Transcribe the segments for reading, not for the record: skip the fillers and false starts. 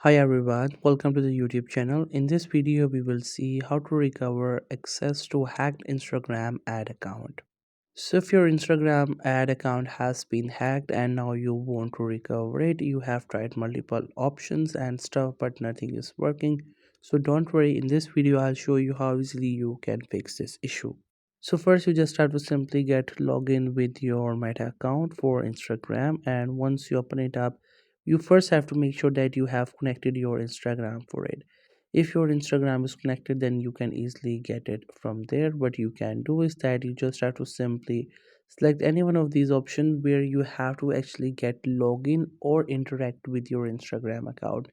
Hi everyone, welcome to the YouTube channel. In this video, we will see how to recover access to hacked Instagram ad account. So if your Instagram ad account has been hacked and now you want to recover it, you have tried multiple options and stuff but nothing is working. So don't worry, in this video I'll show you how easily you can fix this issue. So first you just have to simply get login with your Meta account for Instagram, and once you open it up, you first have to make sure that you have connected your Instagram for it. If your Instagram is connected, then you can easily get it from there. What you can do is that you just have to simply select any one of these options where you have to actually get login or interact with your Instagram account.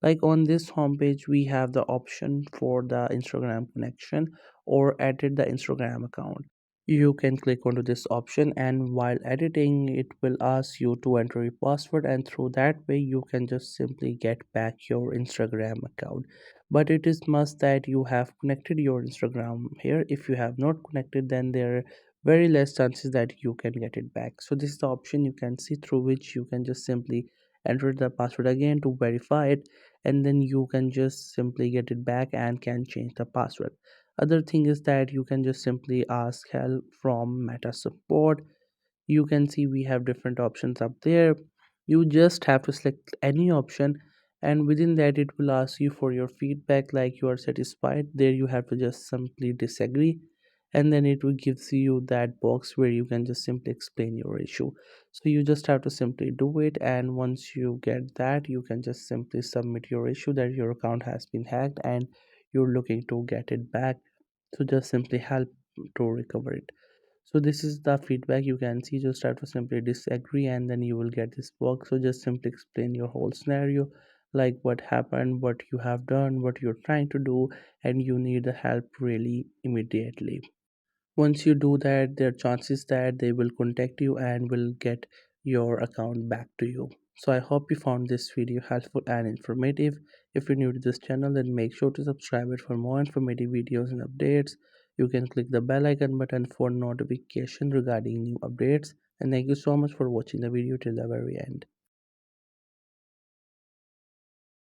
Like on this homepage we have the option for the Instagram connection or edit the Instagram account. You can click onto this option, and while editing it will ask you to enter your password, and through that way you can just simply get back your Instagram account. But it is must that you have connected your Instagram here. If you have not connected, then there are very less chances that you can get it back. So this is the option you can see, through which you can just simply enter the password again to verify it, and then you can just simply get it back and can change the password. Other thing is that you can just simply ask help from Meta support. You can see we have different options up there. You just have to select any option, and within that it will ask you for your feedback, like you are satisfied. There you have to just simply disagree, and then it will gives you that box where you can just simply explain your issue. So you just have to simply do it, and once you get that, you can just simply submit your issue that your account has been hacked and you're looking to get it back. So just simply help to recover it. So this is the feedback. You can see, just have to simply disagree, and then you will get this box. So just simply explain your whole scenario, like what happened, what you have done, what you're trying to do, and you need the help really immediately. Once you do that, there are chances that they will contact you and will get your account back to you. So I hope you found this video helpful and informative. If you're new to this channel, then make sure to subscribe it for more informative videos and updates. You can click the bell icon button for notification regarding new updates. And thank you so much for watching the video till the very end.